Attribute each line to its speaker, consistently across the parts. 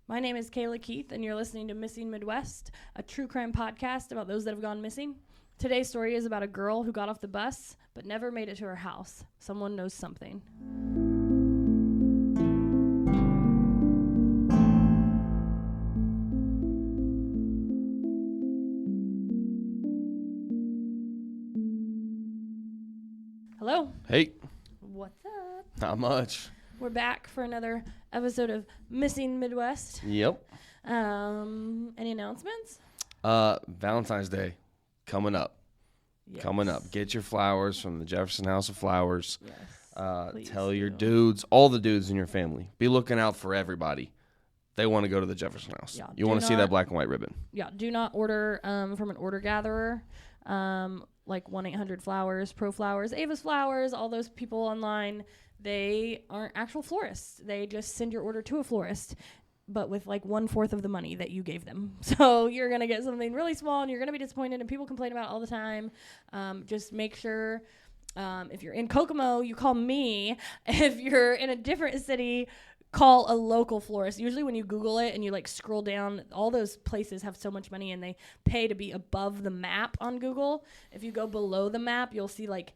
Speaker 1: My name is Kayla Keith, and you're listening to Missing Midwest, a true crime podcast about those that have gone missing. Today's story is about a girl who got off the bus but never made it to her house. Someone knows something. Hello.
Speaker 2: Hey.
Speaker 1: What's up?
Speaker 2: Not much.
Speaker 1: We're back for another episode of Missing Midwest.
Speaker 2: Yep.
Speaker 1: Any announcements?
Speaker 2: Valentine's Day coming up.
Speaker 1: Yes.
Speaker 2: Coming up. Get your flowers from the Jefferson House of Flowers.
Speaker 1: Yes.
Speaker 2: Tell your dudes, all the dudes in your family, be looking out for everybody. They want to go to the Jefferson House.
Speaker 1: Yeah,
Speaker 2: you want to see that black and white ribbon.
Speaker 1: Yeah. Do not order from an order gatherer. Like 1-800-Flowers, Pro Flowers, Ava's Flowers, all those people online. They aren't actual florists. They just send your order to a florist, but with like 1/4 of the money that you gave them. So you're going to get something really small and you're going to be disappointed, and people complain about it all the time. Just make sure if you're in Kokomo, you call me. If you're in a different city, call a local florist. Usually when you Google it and you like scroll down, all those places have so much money and they pay to be above the map on Google. If you go below the map, you'll see like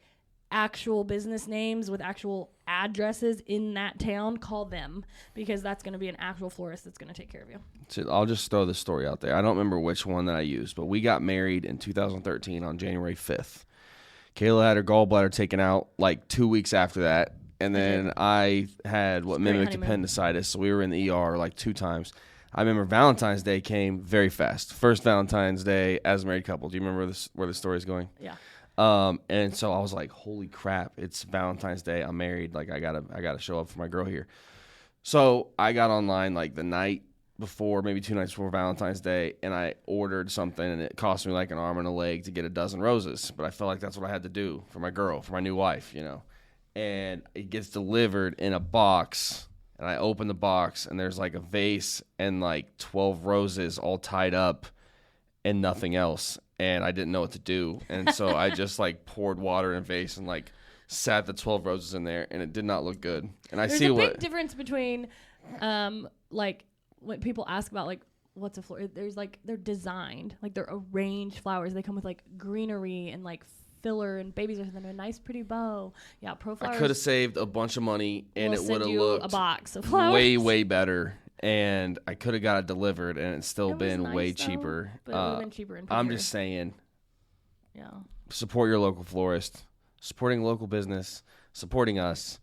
Speaker 1: actual business names with actual addresses in that town. Call them, because that's going to be an actual florist that's going to take care of you.
Speaker 2: So I'll just throw this story out there. I don't remember which one that I used, but we got married in 2013 on January 5th. Kayla had her gallbladder taken out like 2 weeks after that. And then I had what mimicked appendicitis, so we were in the ER like 2 times. I remember Valentine's Day came very fast. First Valentine's Day as a married couple. Do you remember where the story is going?
Speaker 1: Yeah.
Speaker 2: And so I was like, holy crap, it's Valentine's Day. I'm married. Like I gotta show up for my girl here. So I got online like the night before, maybe 2 nights before Valentine's Day, and I ordered something, and it cost me like an arm and a leg to get a dozen roses. But I felt like that's what I had to do for my girl, for my new wife, you know. And it gets delivered in a box, and I open the box, and there's like a vase and like 12 roses all tied up and nothing else. And I didn't know what to do. And so I just like poured water in a vase and like sat the 12 roses in there, and it did not look good. And
Speaker 1: There's a big difference between like when people ask about like what's a flower. There's like they're designed, like they're arranged flowers. They come with like greenery and like filler and babies or something, a nice pretty bow. Yeah, Pro Flowers.
Speaker 2: I could have saved a bunch of money, and it would have looked
Speaker 1: a box of flowers.
Speaker 2: way better. And I could have got it delivered, and it's still been nice, way cheaper.
Speaker 1: But it would have been cheaper. And
Speaker 2: I'm just saying.
Speaker 1: Yeah.
Speaker 2: Support your local florist. Supporting local business. Supporting us.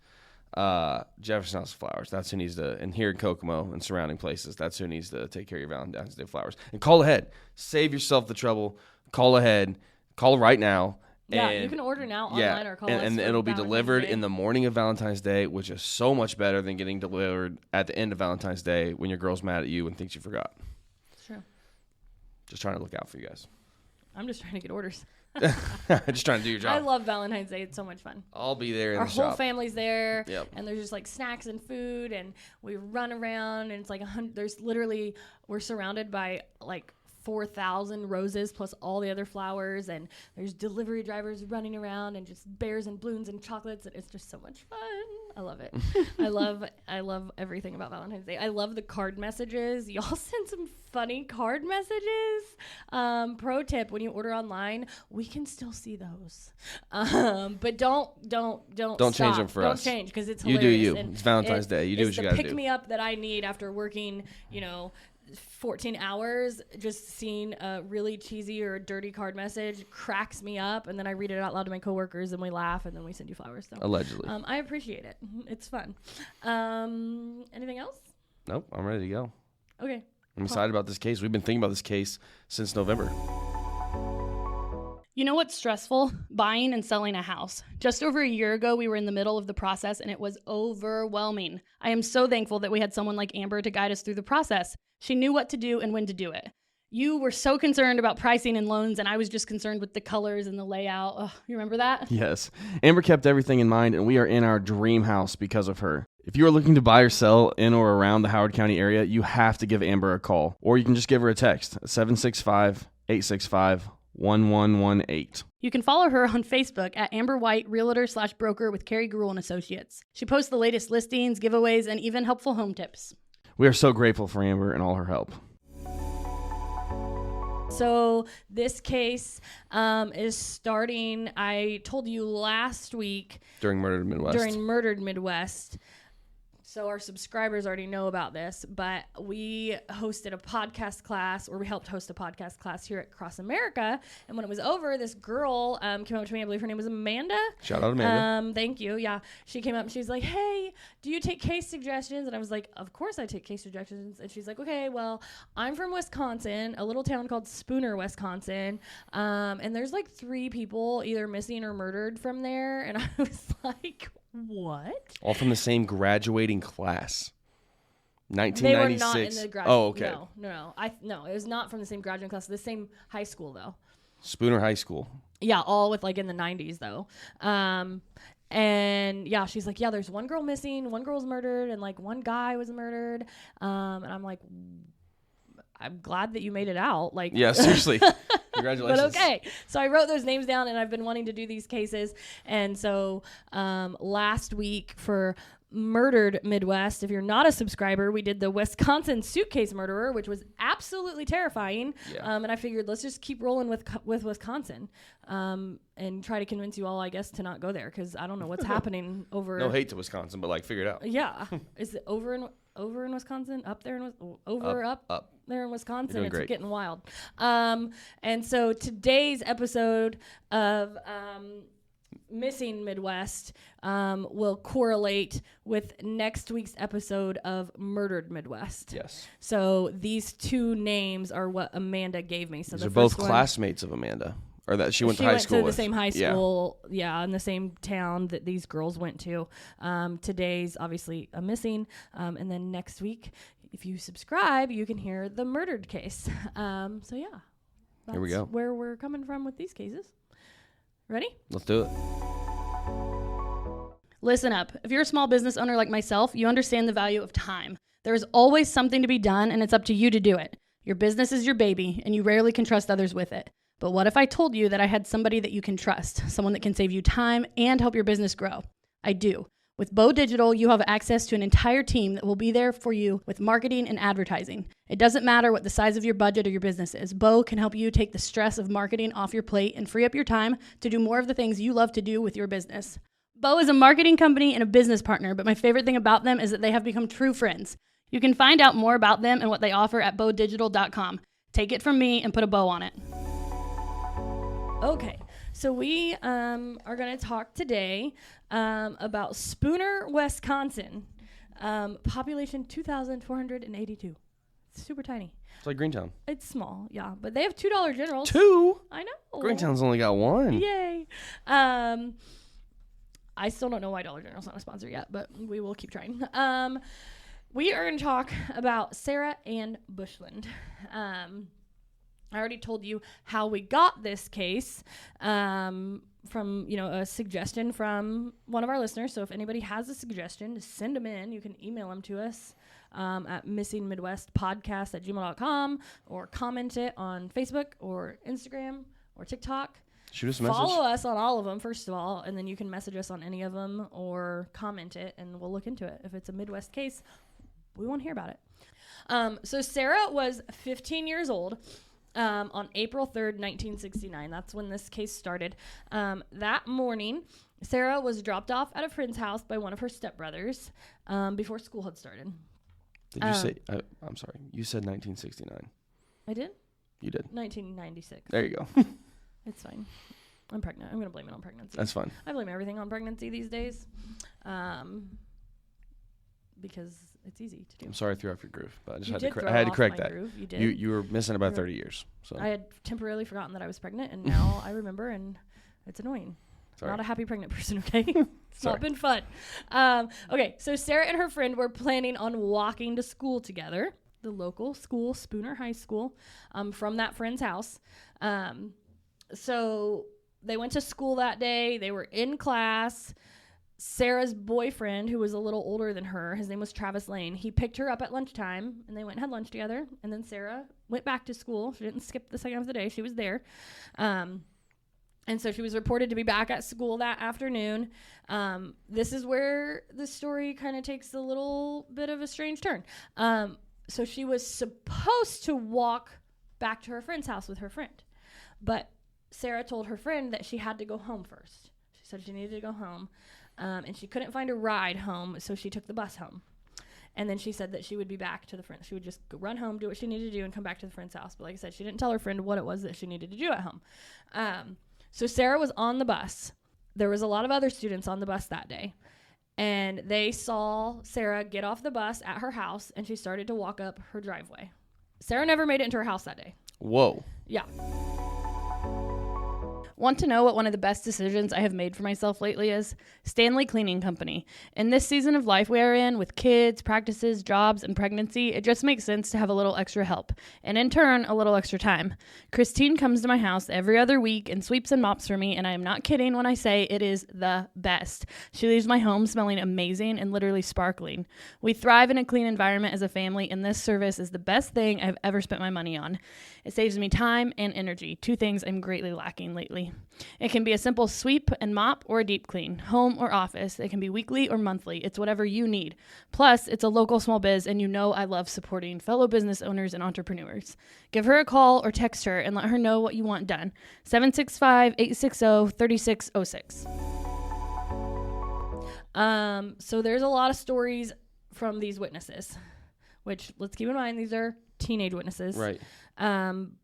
Speaker 2: Jefferson House of Flowers. That's who needs to. And here in Kokomo and surrounding places, that's who needs to take care of your Valentine's Day flowers. And call ahead. Save yourself the trouble. Call ahead. Call right now.
Speaker 1: Yeah, you can order now online or call us.
Speaker 2: And it'll be delivered in the morning of Valentine's Day, which is so much better than getting delivered at the end of Valentine's Day when your girl's mad at you and thinks you forgot.
Speaker 1: It's true.
Speaker 2: Just trying to look out for you guys.
Speaker 1: I'm just trying to get orders.
Speaker 2: Just trying to do your job.
Speaker 1: I love Valentine's Day. It's so much fun.
Speaker 2: I'll be there in
Speaker 1: the shop. Our whole family's there.
Speaker 2: Yep.
Speaker 1: And there's just like snacks and food, and we run around, and it's like there's literally, we're surrounded by like 4,000 roses plus all the other flowers, and there's delivery drivers running around and just bears and balloons and chocolates, and it's just so much fun. I love it. I love everything about Valentine's Day. I love the card messages. Y'all send some funny card messages. Pro tip: when you order online, we can still see those, but don't
Speaker 2: change them for us.
Speaker 1: Don't change, because it's hilarious.
Speaker 2: You do you. It's Valentine's Day. You do what you got to do.
Speaker 1: It's the pick me up that I need after working, 14 hours. Just seeing a really cheesy or dirty card message cracks me up, and then I read it out loud to my coworkers, and we laugh, and then we send you flowers. So,
Speaker 2: allegedly.
Speaker 1: I appreciate it. It's fun. Anything else?
Speaker 2: Nope, I'm ready to go.
Speaker 1: Okay.
Speaker 2: I'm excited about this case. We've been thinking about this case since November.
Speaker 3: You know what's stressful? Buying and selling a house. Just over a year ago, we were in the middle of the process, and it was overwhelming. I am so thankful that we had someone like Amber to guide us through the process. She knew what to do and when to do it. You were so concerned about pricing and loans, and I was just concerned with the colors and the layout. Oh, you remember that?
Speaker 2: Yes. Amber kept everything in mind, and we are in our dream house because of her. If you are looking to buy or sell in or around the Howard County area, you have to give Amber a call, or you can just give her a text, 765-865-1118.
Speaker 3: You can follow her on Facebook at Amber White, Realtor/Broker with Carrie Gruhl & Associates. She posts the latest listings, giveaways, and even helpful home tips.
Speaker 2: We are so grateful for Amber and all her help.
Speaker 1: So this case is starting, I told you last week.
Speaker 2: During Murdered Midwest.
Speaker 1: So our subscribers already know about this, but we hosted a podcast class, or we helped host a podcast class here at Cross America. And when it was over, this girl came up to me. I believe her name was Amanda.
Speaker 2: Shout out Amanda.
Speaker 1: Thank you. Yeah. She came up and she's like, hey, do you take case suggestions? And I was like, of course I take case suggestions. And she's like, okay, well, I'm from Wisconsin, a little town called Spooner, Wisconsin. And there's like 3 people either missing or murdered from there. And I was like, what?
Speaker 2: All from the same graduating class. 1996.
Speaker 1: They were not in the graduate.
Speaker 2: Oh, okay.
Speaker 1: No, it was not from the same graduating class. The same high school though.
Speaker 2: Spooner High School.
Speaker 1: Yeah, all with like in the 90s though. And yeah, she's like, yeah, there's 1 girl missing, 1 girl's murdered, and like 1 guy was murdered. And I'm like, I'm glad that you made it out. Like,
Speaker 2: yeah, seriously. Congratulations.
Speaker 1: But okay. So I wrote those names down, and I've been wanting to do these cases. And so last week for Murdered Midwest, if you're not a subscriber, we did the Wisconsin suitcase murderer, which was absolutely terrifying.
Speaker 2: Yeah.
Speaker 1: And I figured let's just keep rolling with Wisconsin and try to convince you all, I guess, to not go there, because I don't know what's happening over.
Speaker 2: No hate to Wisconsin, but like figure it out.
Speaker 1: Yeah. Is it over in Wisconsin? Up there in up there in Wisconsin? It's
Speaker 2: great.
Speaker 1: Getting wild. And so today's episode of Missing Midwest will correlate with next week's episode of Murdered Midwest.
Speaker 2: Yes.
Speaker 1: So these 2 names are what Amanda gave me. So
Speaker 2: these are both classmates of Amanda. Or that she went to high school with.
Speaker 1: The same high school, yeah, in the same town that these girls went to. Today's obviously a missing, and then next week, if you subscribe, you can hear the murdered case. So yeah, that's
Speaker 2: here we go.
Speaker 1: Where we're coming from with these cases. Ready?
Speaker 2: Let's do it.
Speaker 3: Listen up. If you're a small business owner like myself, you understand the value of time. There is always something to be done, and it's up to you to do it. Your business is your baby, and you rarely can trust others with it. But what if I told you that I had somebody that you can trust, someone that can save you time and help your business grow? I do. With Bo Digital, you have access to an entire team that will be there for you with marketing and advertising. It doesn't matter what the size of your budget or your business is. Bo can help you take the stress of marketing off your plate and free up your time to do more of the things you love to do with your business. Bo is a marketing company and a business partner, but my favorite thing about them is that they have become true friends. You can find out more about them and what they offer at bodigital.com. Take it from me and put a bow on it.
Speaker 1: Okay, so we are going to talk today about Spooner, Wisconsin. Population 2,482. It's super tiny.
Speaker 2: It's like Greentown.
Speaker 1: It's small, yeah, but they have $2 generals.
Speaker 2: 2?
Speaker 1: I know.
Speaker 2: Greentown's only got 1.
Speaker 1: Yay. I still don't know why Dollar General's not a sponsor yet, but we will keep trying. We are going to talk about Sara Bushland. I already told you how we got this case from, a suggestion from one of our listeners. So if anybody has a suggestion, just send them in. You can email them to us at missingmidwestpodcast@gmail.com, or comment it on Facebook or Instagram or TikTok.
Speaker 2: Shoot us a message.
Speaker 1: Follow us on all of them, first of all, and then you can message us on any of them or comment it, and we'll look into it. If it's a Midwest case, we want to hear about it. So Sara was 15 years old. On April 3rd, 1969. That's when this case started. That morning, Sara was dropped off at a friend's house by one of her stepbrothers before school had started.
Speaker 2: Did you say... I'm sorry. You said 1969.
Speaker 1: I did?
Speaker 2: You did.
Speaker 1: 1996.
Speaker 2: There you go.
Speaker 1: It's fine. I'm pregnant. I'm going to blame it on pregnancy.
Speaker 2: That's fine.
Speaker 1: I blame everything on pregnancy these days because it's easy to do.
Speaker 2: I'm sorry I threw off your groove, but I just had to
Speaker 1: correct
Speaker 2: that.
Speaker 1: Groove. You did.
Speaker 2: You were missing about 30 years. So
Speaker 1: I had temporarily forgotten that I was pregnant, and now I remember, and it's annoying.
Speaker 2: Sorry.
Speaker 1: Not a happy pregnant person, okay? It's not been fun. Okay, so Sara and her friend were planning on walking to school together, the local school, Spooner High School, from that friend's house. So they went to school that day. They were in class. Sara's boyfriend, who was a little older than her, his name was Travis Lane, he picked her up at lunchtime, and they went and had lunch together. And then Sara went back to school. She didn't skip the second half of the day. She was there. And so she was reported to be back at school that afternoon. This is where the story kind of takes a little bit of a strange turn. So she was supposed to walk back to her friend's house with her friend. But Sara told her friend that she had to go home first. She said she needed to go home. And she couldn't find a ride home, so she took the bus home. And then she said that she would be back to the friend. She would just run home, do what she needed to do, and come back to the friend's house. But like I said, she didn't tell her friend what it was that she needed to do at home. So Sara was on the bus. There was a lot of other students on the bus that day. And they saw Sara get off the bus at her house, and she started to walk up her driveway. Sara never made it into her house that day.
Speaker 2: Whoa.
Speaker 1: Yeah.
Speaker 3: Want to know what one of the best decisions I have made for myself lately is? Stanley Cleaning Company. In this season of life we are in, with kids, practices, jobs, and pregnancy, it just makes sense to have a little extra help, and in turn, a little extra time. Christine comes to my house every other week and sweeps and mops for me, and I am not kidding when I say it is the best. She leaves my home smelling amazing and literally sparkling. We thrive in a clean environment as a family, and this service is the best thing I've ever spent my money on. It saves me time and energy, two things I'm greatly lacking lately. It can be a simple sweep and mop or a deep clean, home or office. It can be weekly or monthly. It's whatever you need. Plus, it's a local small biz, and you know I love supporting fellow business owners and entrepreneurs. Give her a call or text her and let her know what you want done. 765-860-3606.
Speaker 1: So there's a lot of stories from these witnesses, which, let's keep in mind, these are teenage witnesses.
Speaker 2: Right.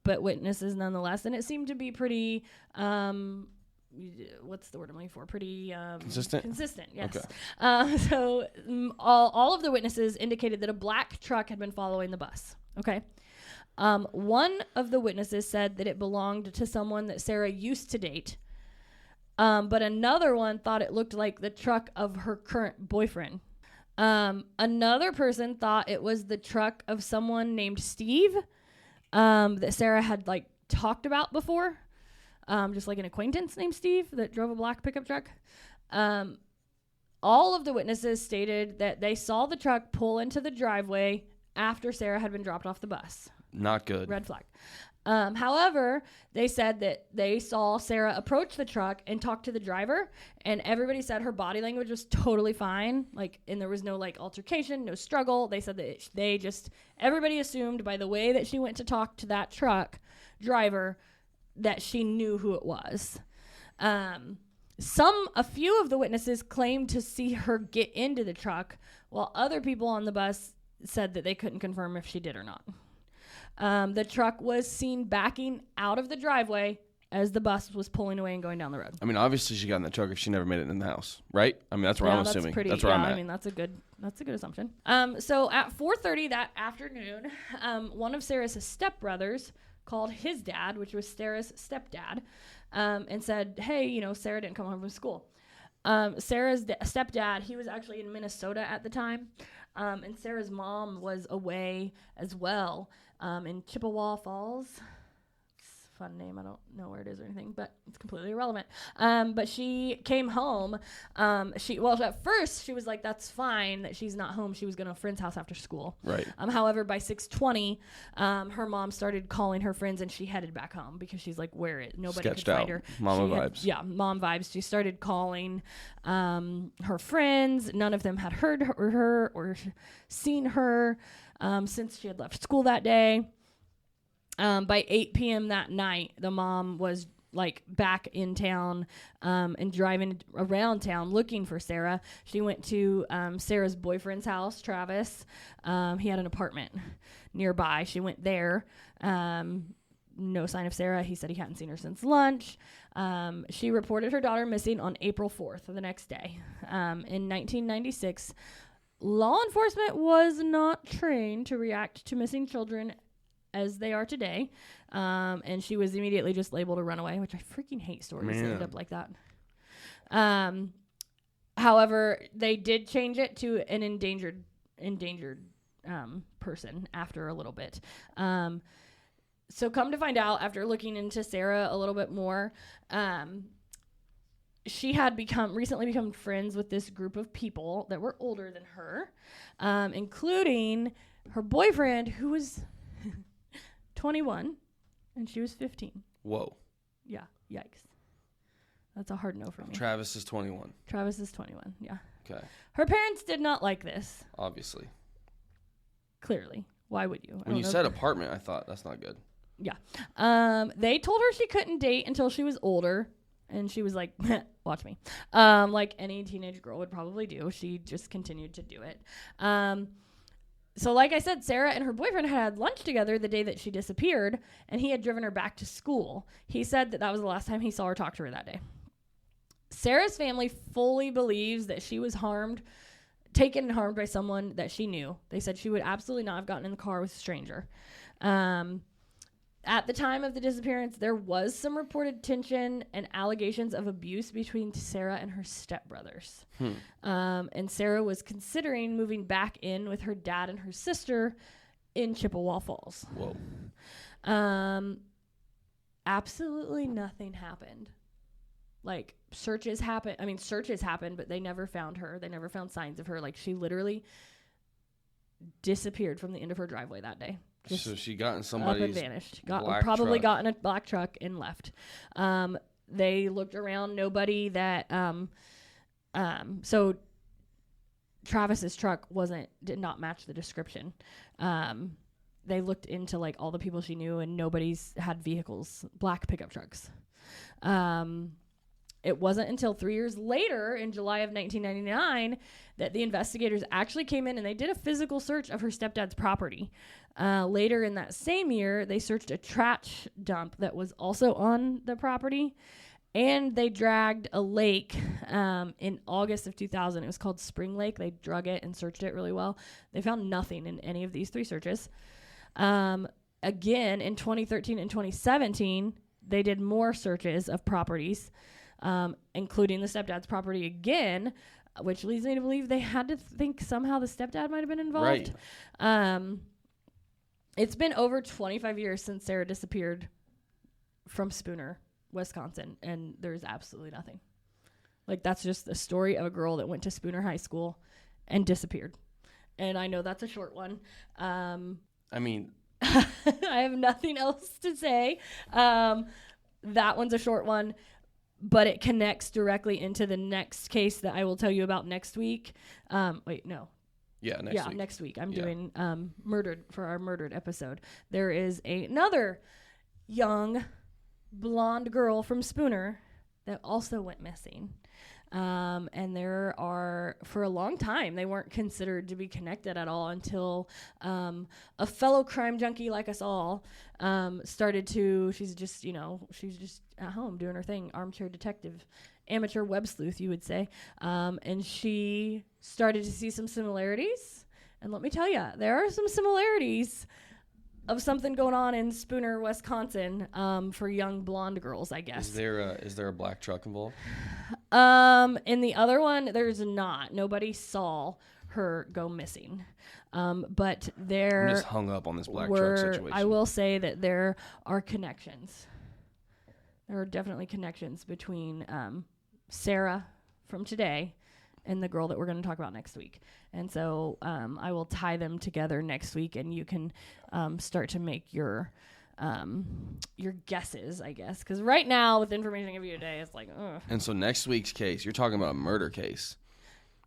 Speaker 1: But witnesses nonetheless. And it seemed to be pretty, what's the word I'm looking for? Pretty
Speaker 2: Consistent?
Speaker 1: Consistent, yes.
Speaker 2: Okay.
Speaker 1: So all of the witnesses indicated that a black truck had been following the bus. Okay. One of the witnesses said that it belonged to someone that Sara used to date. But another one thought it looked like the truck of her current boyfriend. Another person thought it was the truck of someone named Steve, that Sara had like talked about before. Just like an acquaintance named Steve that drove a black pickup truck. All of the witnesses stated that they saw the truck pull into the driveway after Sara had been dropped off the bus.
Speaker 2: Not good.
Speaker 1: Red flag. However, they said that they saw Sara approach the truck and talk to the driver, and everybody said her body language was totally fine. And there was no altercation, no struggle. They said that everybody assumed by the way that she went to talk to that truck driver that she knew who it was. A few of the witnesses claimed to see her get into the truck, while other people on the bus said that they couldn't confirm if she did or not. The truck was seen backing out of the driveway as the bus was pulling away and going down the road.
Speaker 2: I mean, obviously she got in the truck if she never made it in the house, right? I mean, that's where I'm assuming. That's where I'm at.
Speaker 1: I mean, that's a good assumption. So at 4:30 that afternoon, one of Sara's stepbrothers called his dad, which was Sara's stepdad, and said, "Hey, Sara didn't come home from school." Sara's stepdad, he was actually in Minnesota at the time, and Sara's mom was away as well. In Chippewa Falls. It's a fun name. I don't know where it is or anything, but it's completely irrelevant. But she came home. At first she was like, that's fine that she's not home. She was going to a friend's house after school.
Speaker 2: Right.
Speaker 1: However, by 6:20, her mom started calling her friends, and she headed back home because she's like, where it? Nobody
Speaker 2: Sketched
Speaker 1: could find
Speaker 2: out.
Speaker 1: her.
Speaker 2: Mama vibes.
Speaker 1: Mom vibes. She started calling her friends. None of them had heard her or seen her since she had left school that day. By 8 p.m. that night, the mom was back in town and driving around town looking for Sara. She went to Sara's boyfriend's house, Travis. He had an apartment nearby. She went there. No sign of Sara. He said he hadn't seen her since lunch. She reported her daughter missing on April 4th, the next day. In 1996, law enforcement was not trained to react to missing children as they are today. And she was immediately just labeled a runaway, which I freaking hate stories that end up like that. However, they did change it to an endangered person after a little bit. So come to find out, after looking into Sara a little bit more, she had recently become friends with this group of people that were older than her, including her boyfriend, who was 21, and she was 15.
Speaker 2: Whoa.
Speaker 1: Yeah, yikes. That's a hard no for me.
Speaker 2: Travis is 21.
Speaker 1: Travis is 21, yeah.
Speaker 2: Okay.
Speaker 1: Her parents did not like this.
Speaker 2: Obviously.
Speaker 1: Clearly. Why would you?
Speaker 2: When you said apartment, I thought that's not good.
Speaker 1: Yeah. They told her she couldn't date until she was older. And she was like, watch me. Like any teenage girl would probably do. She just continued to do it. So like I said, Sarah and her boyfriend had lunch together the day that she disappeared, and he had driven her back to school. He said that was the last time he saw her talk to her that day. Sarah's family fully believes that she was taken and harmed by someone that she knew. They said she would absolutely not have gotten in the car with a stranger. At the time of the disappearance, there was some reported tension and allegations of abuse between Sarah and her stepbrothers. And Sarah was considering moving back in with her dad and her sister in Chippewa Falls.
Speaker 2: Whoa.
Speaker 1: Absolutely nothing happened. Like, searches happened, but they never found her. They never found signs of her. Like, she literally disappeared from the end of her driveway that day.
Speaker 2: So she got in somebody's
Speaker 1: up and vanished.
Speaker 2: Probably
Speaker 1: got in a black truck and left. They looked around. Nobody that so Travis's truck did not match the description. They looked into like all the people she knew, and nobody's had vehicles, black pickup trucks. It wasn't until 3 years later, in July of 1999, that the investigators actually came in and they did a physical search of her stepdad's property. Later in that same year, they searched a trash dump that was also on the property, and they dragged a lake in August of 2000. It was called Spring Lake. They drug it and searched it really well. They found nothing in any of these 3 searches. Again, in 2013 and 2017, they did more searches of properties, including the stepdad's property again, which leads me to believe they had to think somehow the stepdad might have been involved.
Speaker 2: Right.
Speaker 1: It's been over 25 years since Sarah disappeared from Spooner, Wisconsin, and there's absolutely nothing. Like, that's just the story of a girl that went to Spooner High School and disappeared. And I know that's a short one.
Speaker 2: I mean,
Speaker 1: I have nothing else to say. That one's a short one, but it connects directly into the next case that I will tell you about next week.
Speaker 2: Yeah,
Speaker 1: next week. I'm doing Murdered for our Murdered episode. There is another young blonde girl from Spooner that also went missing. And there are, for a long time, they weren't considered to be connected at all until a fellow crime junkie like us all she's just at home doing her thing, armchair detective, amateur web sleuth, you would say. And she started to see some similarities. And let me tell you, there are some similarities of something going on in Spooner, Wisconsin, for young blonde girls, I guess.
Speaker 2: Is there a black truck involved?
Speaker 1: In the other one, there's not. Nobody saw her go missing. But
Speaker 2: I'm
Speaker 1: there
Speaker 2: just hung up on this black truck situation.
Speaker 1: I will say that there are connections. There are definitely connections between Sarah from today and the girl that we're going to talk about next week. And so I will tie them together next week, and you can start to make your guesses, I guess. Because right now, with the information I give you today, it's like, ugh.
Speaker 2: And so next week's case, you're talking about a murder case.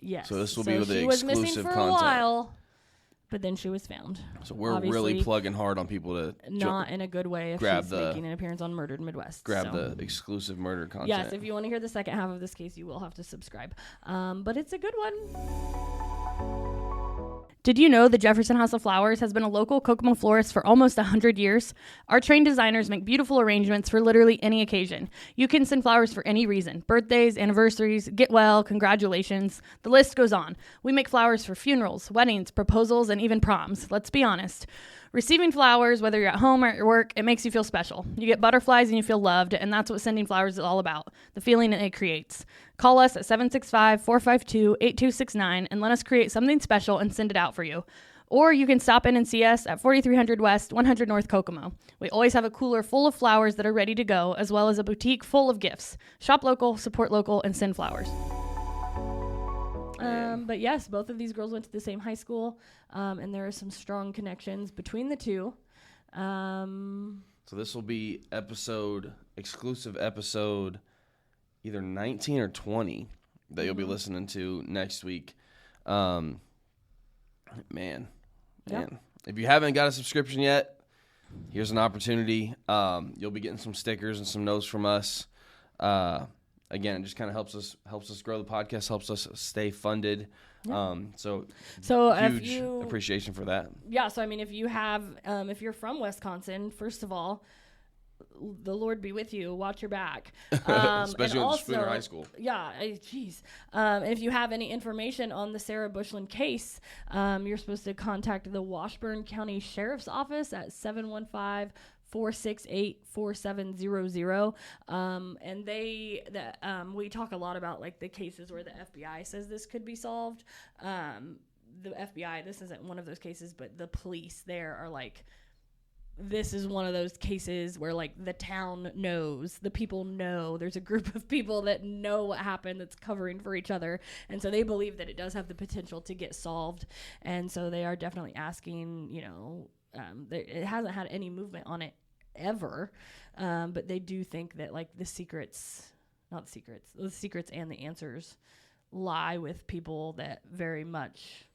Speaker 1: Yes.
Speaker 2: So this will be with the
Speaker 1: exclusive content. She was missing for a while, but then she was found.
Speaker 2: So we're really plugging hard on people to
Speaker 1: not in a good way if she's making an appearance on Murdered Midwest.
Speaker 2: Grab the exclusive murder content.
Speaker 1: Yes, if you want to hear the second half of this case, you will have to subscribe. But it's a good one. Did you know the Jefferson House of Flowers has been a local Kokomo florist for almost 100 years? Our trained designers make beautiful arrangements for literally any occasion. You can send flowers for any reason. Birthdays, anniversaries, get well, congratulations. The list goes on. We make flowers for funerals, weddings, proposals, and even proms. Let's be honest. Receiving flowers, whether you're at home or at your work, it makes you feel special. You get butterflies and you feel loved, and that's what sending flowers is all about, the feeling it creates. Call us at 765-452-8269 and let us create something special and send it out for you. Or you can stop in and see us at 4300 West, 100 North Kokomo. We always have a cooler full of flowers that are ready to go, as well as a boutique full of gifts. Shop local, support local, and send flowers. But yes, both of these girls went to the same high school, and there are some strong connections between the two.
Speaker 2: So this will be exclusive episode either 19 or 20 that you'll be listening to next week. Man. If you haven't got a subscription yet, here's an opportunity. You'll be getting some stickers and some notes from us. Again, it just kind of helps us grow the podcast, helps us stay funded. So huge appreciation for that.
Speaker 1: Yeah. So, I mean, if you have, if you're from Wisconsin, first of all, the Lord be with you. Watch your back.
Speaker 2: Especially with Spooner High School. Yeah.
Speaker 1: Jeez. If you have any information on the Sara Bushland case, you're supposed to contact the Washburn County Sheriff's Office at 715-468-4700. And we talk a lot about like the cases where the FBI says this could be solved. The FBI, this isn't one of those cases, but the police there are like, this is one of those cases where like the town knows, the people know, there's a group of people that know what happened that's covering for each other. And so they believe that it does have the potential to get solved. And so they are definitely asking, it hasn't had any movement on it ever. But they do think that like the secrets and the answers lie with people that very much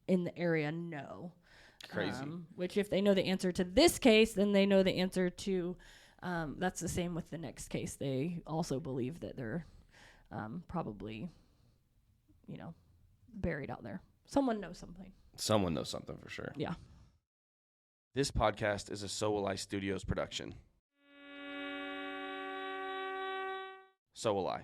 Speaker 1: in the area know.
Speaker 2: Crazy.
Speaker 1: Which if they know the answer to this case, then they know the answer to, that's the same with the next case. They also believe that they're probably, buried out there. Someone knows something.
Speaker 2: Someone knows something for sure.
Speaker 1: Yeah.
Speaker 2: This podcast is a So.Will.I.Studos production. So will I.